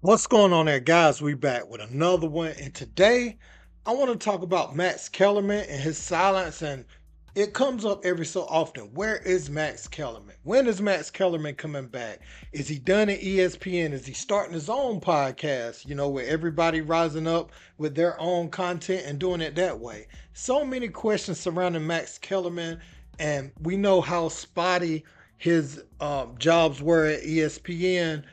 What's going on there, guys? We back with another one, and today I want to talk about Max Kellerman and his silence. And it comes up every so often. Where is Max Kellerman? When is Max Kellerman coming back? Is he done at ESPN? Is he starting his own podcast? Where everybody rising up with their own content and doing it that way. So many questions surrounding Max Kellerman, and we know how spotty his jobs were at ESPN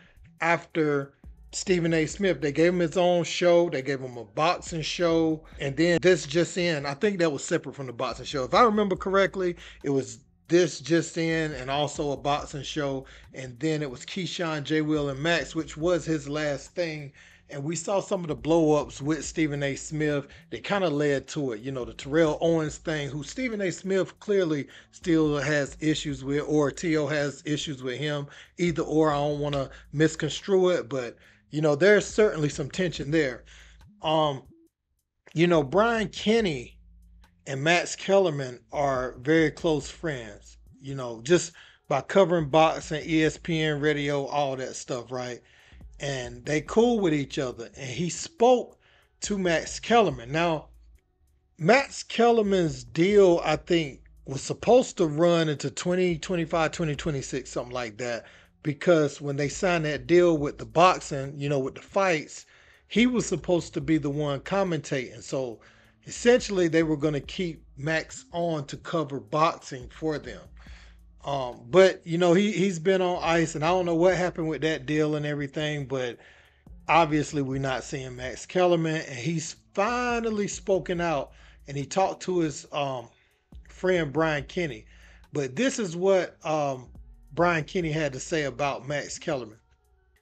after Stephen A. Smith. They gave him his own show. They gave him a boxing show. And then This Just In, I think that was separate from the boxing show. If I remember correctly, it was This Just In and also a boxing show. And then it was Keyshawn, J. Will, and Max, which was his last thing. And we saw some of the blow ups with Stephen A. Smith. They kind of led to it. The Terrell Owens thing, who Stephen A. Smith clearly still has issues with, or T.O. has issues with him. Either or, I don't want to misconstrue it, but there's certainly some tension there. Um, Brian Kenny and Max Kellerman are very close friends, just by covering boxing, ESPN radio, all that stuff, right? And they cool with each other. And he spoke to Max Kellerman. Now, Max Kellerman's deal, I think, was supposed to run into 2025, 2026, something like that. Because when they signed that deal with the boxing, with the fights, he was supposed to be the one commentating. So essentially, they were going to keep Max on to cover boxing for them. But he's been on ice, and I don't know what happened with that deal and everything. But obviously, we're not seeing Max Kellerman, and he's finally spoken out, and he talked to his friend Brian Kenny. But this is what Brian Kenny had to say about Max Kellerman.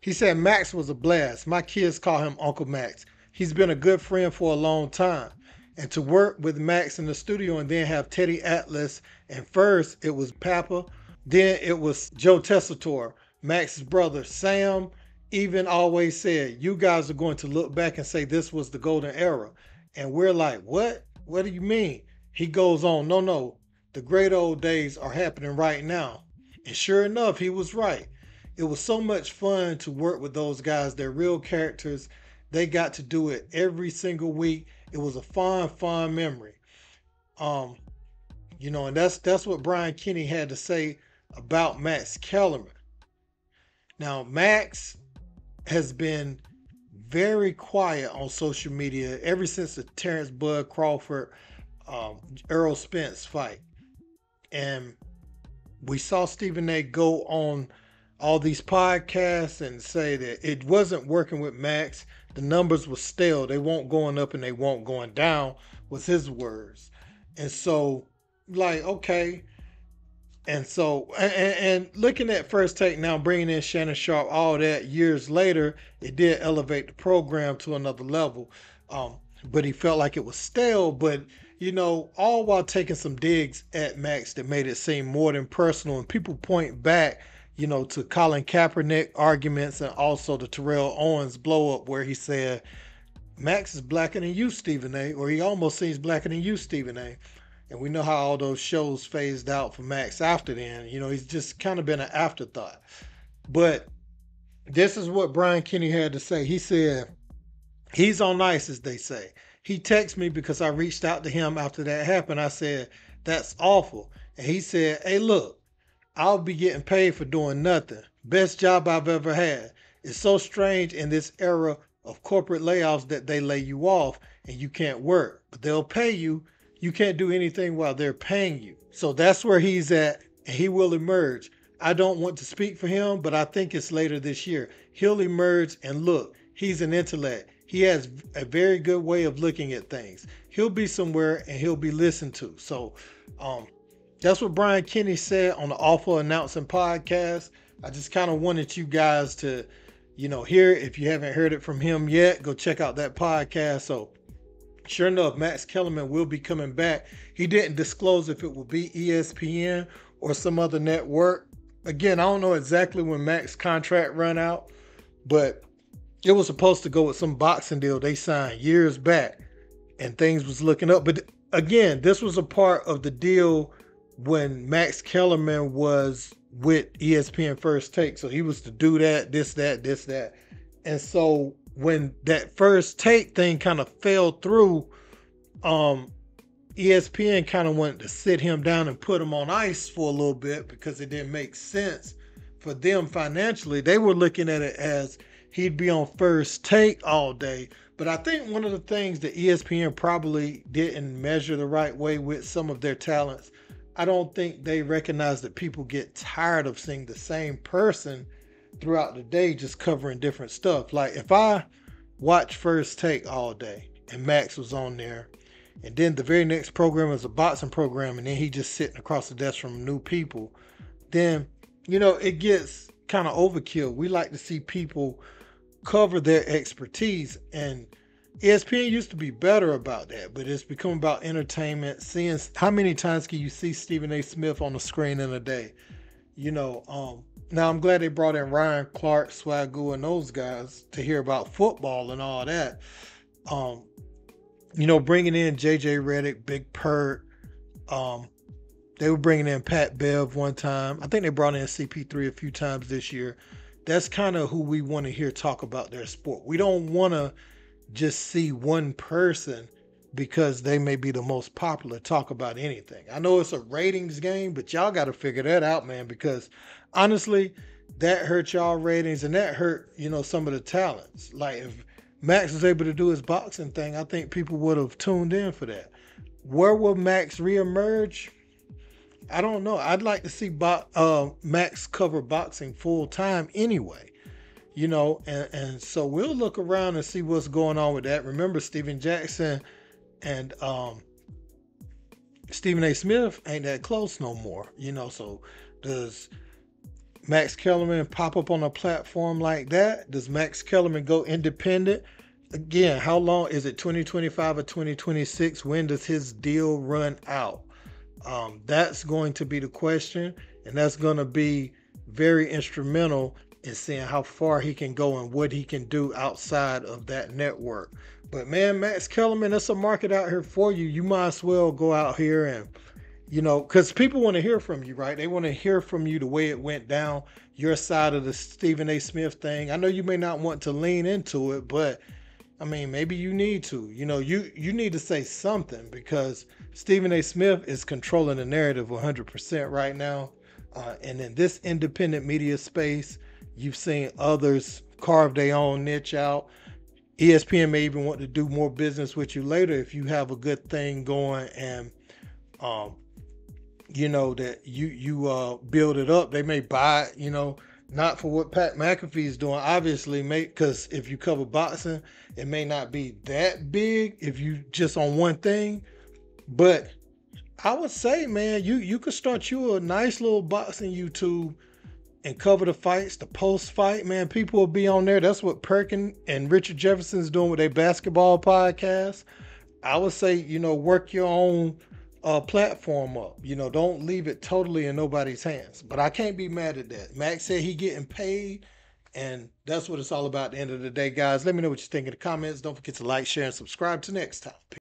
He said Max was a blast. My kids call him Uncle Max. He's been a good friend for a long time. And to work with Max in the studio and then have Teddy Atlas, and first it was Papa, then it was Joe Tessitore, Max's brother. Sam even always said, you guys are going to look back and say this was the golden era. And we're like, what? What do you mean? He goes on, no, the great old days are happening right now. And sure enough, he was right. It was so much fun to work with those guys. They're real characters. They got to do it every single week. It was a fun memory. Um, and that's what Brian Kenny had to say about Max Kellerman. Now, Max has been very quiet on social media ever since the Terrence Bud Crawford Errol Spence fight. And we saw Stephen A go on all these podcasts and say that it wasn't working with Max. The numbers were stale. They weren't going up and they weren't going down, was his words. And so, like, okay. And looking at First Take now, bringing in Shannon Sharp, all that years later, it did elevate the program to another level. But he felt like it was stale. But all while taking some digs at Max that made it seem more than personal. And people point back, to Colin Kaepernick arguments and also the Terrell Owens blow up where he said, Max is blacker than you, Stephen A., or he almost seems blacker than you, Stephen A. And we know how all those shows phased out for Max after then. He's just kind of been an afterthought. But this is what Brian Kenny had to say. He said, he's on ice, as they say. He texted me because I reached out to him after that happened. I said, that's awful. And he said, hey, look, I'll be getting paid for doing nothing. Best job I've ever had. It's so strange in this era of corporate layoffs that they lay you off and you can't work, but they'll pay you. You can't do anything while they're paying you. So that's where he's at, and he will emerge. I don't want to speak for him, but I think it's later this year. He'll emerge, and look, he's an intellect. He has a very good way of looking at things. He'll be somewhere and he'll be listened to. So that's what Brian Kenny said on the Awful Announcing podcast. I just kind of wanted you guys to, hear it. If you haven't heard it from him yet, go check out that podcast. So sure enough, Max Kellerman will be coming back. He didn't disclose if it will be ESPN or some other network. Again, I don't know exactly when Max's contract run out, but it was supposed to go with some boxing deal they signed years back, and things was looking up. But again, this was a part of the deal when Max Kellerman was with ESPN First Take. So he was to do that, this, that. And so when that first take thing kind of fell through, um, ESPN kind of wanted to sit him down and put him on ice for a little bit because it didn't make sense for them financially. They were looking at it as he'd be on first take all day. But I think one of the things that ESPN probably didn't measure the right way with some of their talents, I don't think they recognize that people get tired of seeing the same person throughout the day just covering different stuff. Like if I watch First Take all day and Max was on there, and then the very next program is a boxing program, and then he just sitting across the desk from new people, then it gets kind of overkill. We like to see people cover their expertise, and ESPN used to be better about that, but it's become about entertainment. Seeing how many times can you see Stephen A. Smith on the screen in a day? Now I'm glad they brought in Ryan Clark, Swagoo, and those guys to hear about football and all that. Um, bringing in JJ Redick, Big Pert. They were bringing in Pat Bev one time. I think they brought in CP3 a few times this year. That's kind of who we want to hear talk about their sport. We don't want to just see one person because they may be the most popular talk about anything. I know it's a ratings game, but y'all got to figure that out, man, because honestly, that hurt y'all ratings and that hurt, some of the talents. Like if Max was able to do his boxing thing, I think people would have tuned in for that. Where will Max reemerge? I don't know. I'd like to see Max cover boxing full time anyway. And so we'll look around and see what's going on with that. Remember, Steven Jackson and Stephen A. Smith ain't that close no more. So does Max Kellerman pop up on a platform like that? Does Max Kellerman go independent? Again, how long is it? 2025 or 2026? When does his deal run out? That's going to be the question, and that's going to be very instrumental in seeing how far he can go and what he can do outside of that network. But man, Max Kellerman, that's a market out here for you. You might as well go out here and, because people want to hear from you, right? They want to hear from you the way it went down, your side of the Stephen A. Smith thing. I know you may not want to lean into it, but I mean, maybe you need to. You need to say something because Stephen A. Smith is controlling the narrative 100% right now. And in this independent media space, you've seen others carve their own niche out. ESPN may even want to do more business with you later if you have a good thing going and, that you build it up. They may buy it, not for what Pat McAfee is doing, obviously, because if you cover boxing, it may not be that big if you just on one thing. But I would say, man, you could start you a nice little boxing YouTube and cover the fights, the post-fight, man. People will be on there. That's what Perkin and Richard Jefferson's doing with their basketball podcast. I would say, work your own platform up. Don't leave it totally in nobody's hands. But I can't be mad at that. Max said he getting paid, and that's what it's all about at the end of the day, guys. Let me know what you think in the comments. Don't forget to like, share, and subscribe. Till next time.